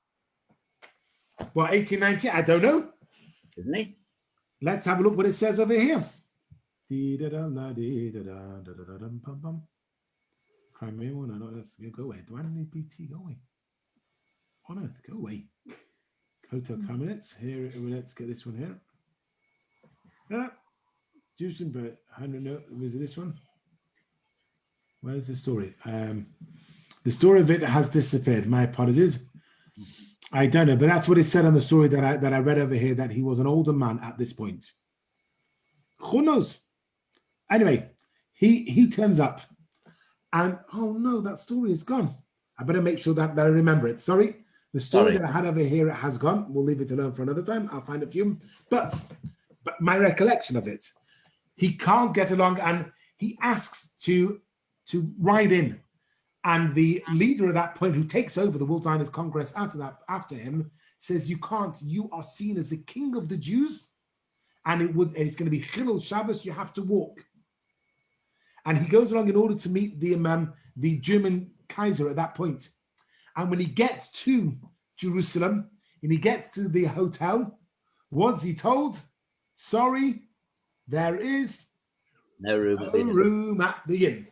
Well, 1890, I don't know. Isn't he? Let's have a look what it says over here. Let's go away. Do I need BT? Go away. On earth, go away. Hotel Kamenitz. Here, let's get this one here. But I don't know. Was it this one? Where's the story? The story of it has disappeared. My apologies. I don't know, but that's what it said on the story that I read over here, that he was an older man at this point. Who knows? Anyway, he turns up, and oh no, that story is gone. I better make sure that I remember it. Sorry. The story that I had over here has gone. We'll leave it alone for another time. I'll find a few. But my recollection of it, he can't get along, and he asks to ride in. And the leader at that point, who takes over the World Zionist Congress after him, says, you can't, you are seen as the king of the Jews, and it's going to be Chilul Shabbos, you have to walk. And he goes along in order to meet the German Kaiser at that point. And when he gets to Jerusalem and he gets to the hotel, what's he told? Sorry, there is No room at the inn. room at the inn.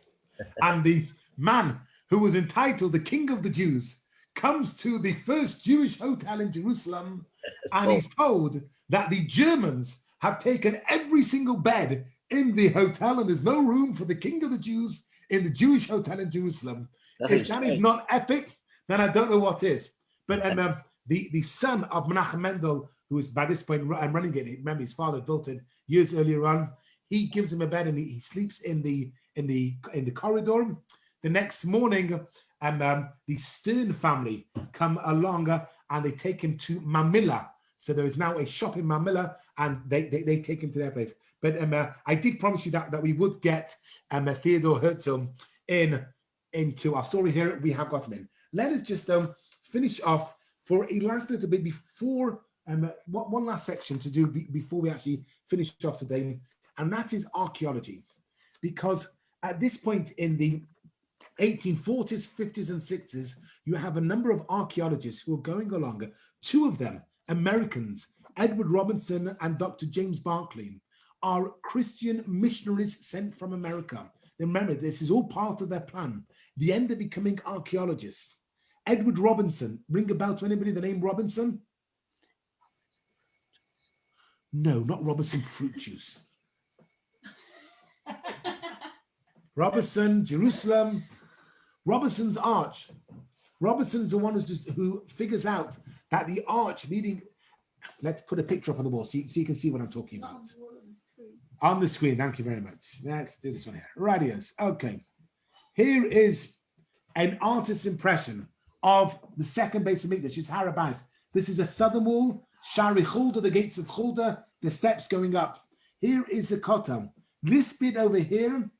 And the man who was entitled the King of the Jews comes to the first Jewish hotel in Jerusalem, and he's told that the Germans have taken every single bed in the hotel and there's no room for the King of the Jews in the Jewish hotel in Jerusalem. If that is not epic, then I don't know what is. But the son of Menachem Mendel, who is by this point running it, remember his father built it years earlier on, he gives him a bed and he sleeps in the corridor. The next morning, the Stern family come along and they take him to Mamilla. So there is now a shop in Mamilla, and they take him to their place. But I did promise you that we would get Theodor Herzl into our story here. We have got him in. Let us just finish off for a last little bit before one last section to do before we actually finish off today, and that is archaeology, because at this point in the 1840s, 50s, and 60s, you have a number of archaeologists who are going along. Two of them, Americans, Edward Robinson and Dr. James Barclay, are Christian missionaries sent from America. Remember, this is all part of their plan. The end of becoming archaeologists. Edward Robinson, ring a bell to anybody, the name Robinson? No, not Robinson fruit juice. Robinson, Jerusalem, Robinson's Arch. Robinson's the one who figures out that the arch leading, let's put a picture up on the wall so you can see what I'm talking about. On the screen, thank you very much. Let's do this one here. Radios. Okay. Here is an artist's impression of the second base of Mikdash. It's Harabais. This is a southern wall, Shari Chulda, the gates of Chulda, the steps going up. Here is the Kotel. This bit over here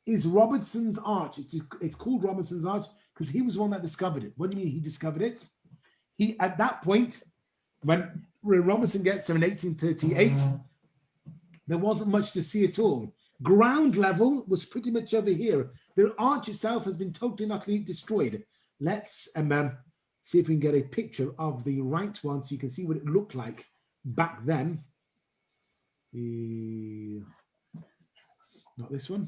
is Robinson's Arch. It's called Robinson's Arch because he was the one that discovered it. What do you mean he discovered it? He, at that point, when Robinson gets there in 1838, there wasn't much to see at all. Ground level was pretty much over here. The arch itself has been totally and utterly destroyed. Let's see if we can get a picture of the right one so you can see what it looked like back then. Not this one.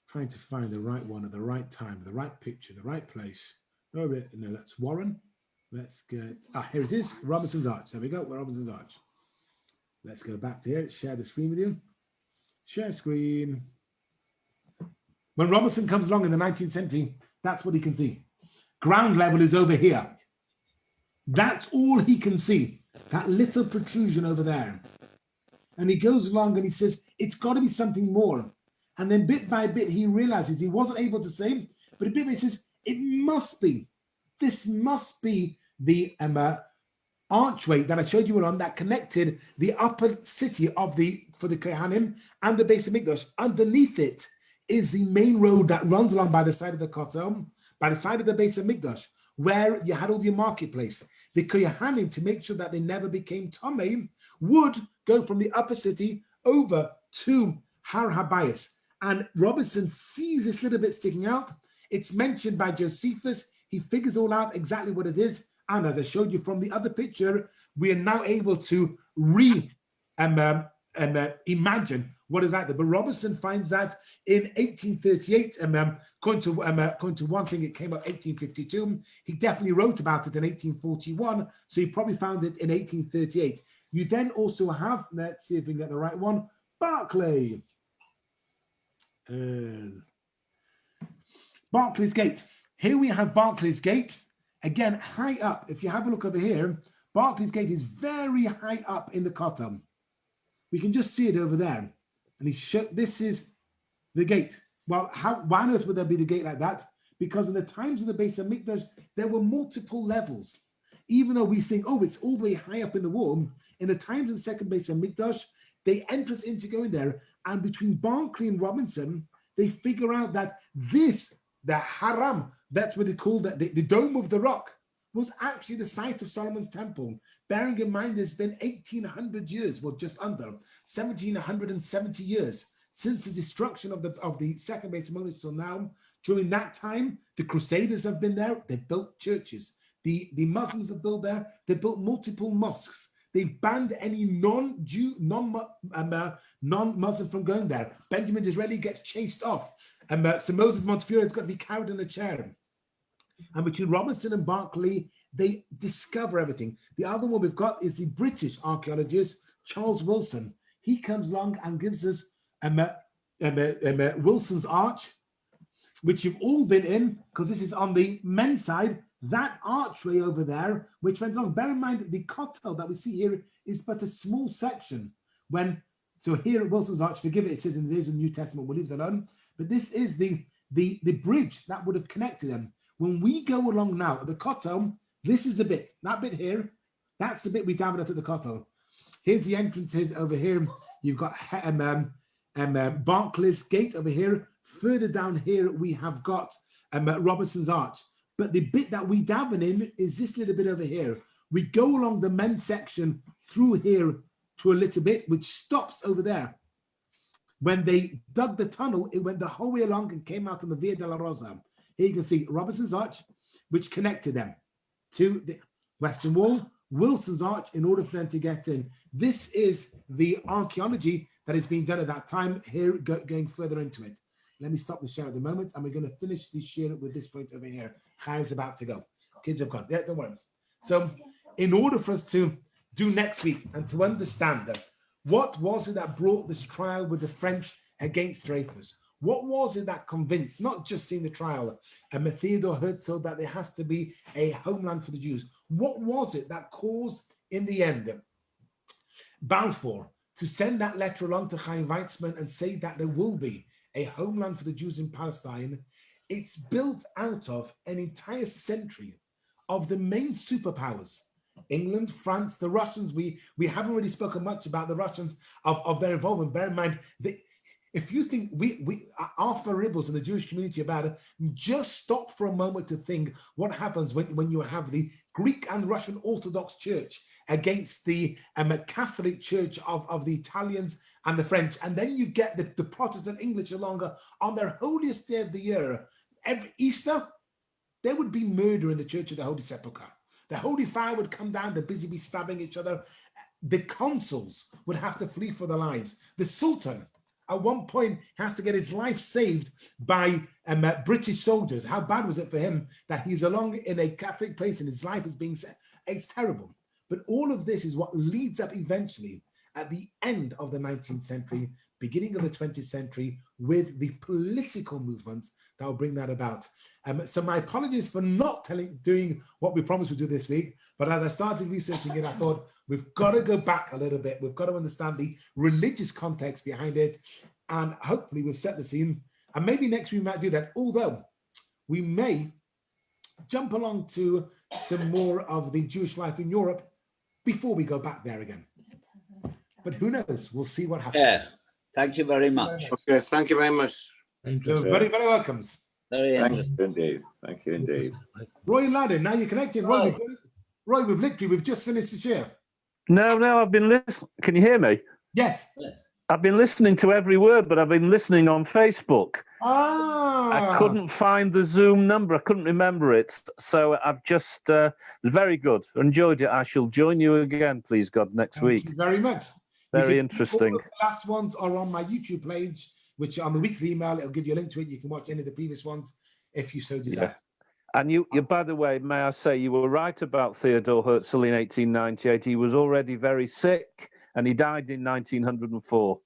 Trying to find the right one at the right time, the right picture, the right place. Oh, no, that's Warren. Let's get, here it is, Robinson's Arch. There we go, Robinson's Arch. Let's go back to here, share the screen with you. Share screen. When Robinson comes along in the 19th century, that's what he can see. Ground level is over here. That's all he can see, that little protrusion over there. And he goes along and he says, it's got to be something more. And then bit by bit, he realizes he wasn't able to say, but a bit by bit he says, it must be. This must be the archway that I showed you on that connected the upper city of for the Kohanim and the base of Mikdash. Underneath it is the main road that runs along by the side of the Kotel, by the side of the base of Mikdash, where you had all your marketplace. The Kohanim, to make sure that they never became Tomei, would go from the upper city over to Har Habayis. And Robinson sees this little bit sticking out. It's mentioned by Josephus. He figures all out exactly what it is. And as I showed you from the other picture, we are now able to imagine what is like there. But Robinson finds that in 1838, according to one thing, it came out 1852. He definitely wrote about it in 1841. So he probably found it in 1838. You then also have, let's see if we can get the right one, Barclay. Barclay's Gate. Here we have Barclay's Gate. Again, high up. If you have a look over here, Barclay's Gate is very high up in the Kotel. We can just see it over there. And this is the gate. Well, why on earth would there be the gate like that? Because in the times of the base of Mikdash, there were multiple levels. Even though we think, oh, it's all the way high up in the wall, in the times of the second base of Mikdash, they entrance into going there. And between Barclay and Robinson, they figure out that the Haram, that's what they call the Dome of the Rock, was actually the site of Solomon's temple. Bearing in mind, there's been 1,800 years, well, just under 1,770 years since the destruction of the second Beit HaMikdash till now. During that time, the Crusaders have been there. They've built churches. The Muslims have built there. They've built multiple mosques. They've banned any non-Jew, non-Muslim from going there. Benjamin Disraeli gets chased off. Sir Moses Montefiore has got to be carried in a chair. And between Robinson and Berkeley, they discover everything. The other one we've got is the British archaeologist, Charles Wilson. He comes along and gives us Wilson's Arch, which you've all been in, because this is on the men's side. That archway over there, which went along. Bear in mind, the kotel that we see here is but a small section. So here at Wilson's Arch, forgive it says in the days of the New Testament, we'll leave it alone. But this is the bridge that would have connected them. When we go along now at the kotel, this is the bit, that bit here, that's the bit we davened at the kotel. Here's the entrances over here. You've got Barclays Gate over here. Further down here, we have got Robertson's Arch. But the bit that we daven in is this little bit over here. We go along the men's section through here to a little bit, which stops over there. When they dug the tunnel, it went the whole way along and came out on the Via della Rosa. Here you can see Robertson's Arch, which connected them to the Western Wall, Wilson's Arch, in order for them to get in. This is the archaeology that is being done at that time, here going further into it. Let me stop the share at the moment, and we're going to finish the share with this point over here. How's about to go? Kids have gone. Yeah, don't worry. So in order for us to do next week and to understand that, what was it that brought this trial with the French against Dreyfus? What was it that convinced, not just seeing the trial, Theodor Herzl, that there has to be a homeland for the Jews? What was it that caused, in the end, Balfour to send that letter along to Chaim Weizmann and say that there will be a homeland for the Jews in Palestine? It's built out of an entire century of the main superpowers. England, France, the Russians. We haven't really spoken much about the Russians of their involvement. Bear in mind, if you think we are faribbles in the Jewish community about it, just stop for a moment to think what happens when you have the Greek and Russian Orthodox Church against the Catholic Church of the Italians and the French. And then you get the Protestant English along on their holiest day of the year. Every Easter, there would be murder in the Church of the Holy Sepulchre. The Holy Fire would come down, they'd busy be stabbing each other. The consuls would have to flee for their lives. The Sultan, at one point, has to get his life saved by British soldiers. How bad was it for him that he's along in a Catholic place and his life is being saved? It's terrible. But all of this is what leads up eventually at the end of the 19th century, beginning of the 20th century, with the political movements that will bring that about. So my apologies for not doing what we promised we'd do this week, but as I started researching it, I thought we've got to go back a little bit. We've got to understand the religious context behind it, and hopefully we've set the scene. And maybe next week we might do that, although we may jump along to some more of the Jewish life in Europe before we go back there again. But who knows? We'll see what happens. Yeah, thank you very much. Okay, thank you very much. You're very, very welcome. Very Thank interesting. you indeed. Thank you indeed. Roy Laddin, now you're connected. Roy, we've just finished the share. No, I've been listening. Can you hear me? Yes. Yes. I've been listening to every word, but I've been listening on Facebook. Ah. I couldn't find the Zoom number. I couldn't remember it. So I've just, very good. Enjoyed it. I shall join you again, please God, next week. Thank you very much. Very interesting. All of the last ones are on my YouTube page, which on the weekly email, it'll give you a link to it. You can watch any of the previous ones if you so desire. Yeah. And you, by the way, may I say, you were right about Theodor Herzl in 1898. He was already very sick, and he died in 1904.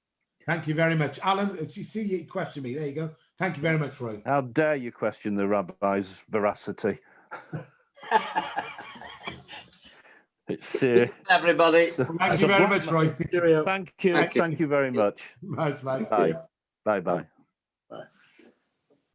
Thank you very much. Alan, see you question me. There you go. Thank you very much, Roy. How dare you question the rabbi's veracity? It's everybody. Thank you very much, Roy. Thank you very much. Bye. Bye bye.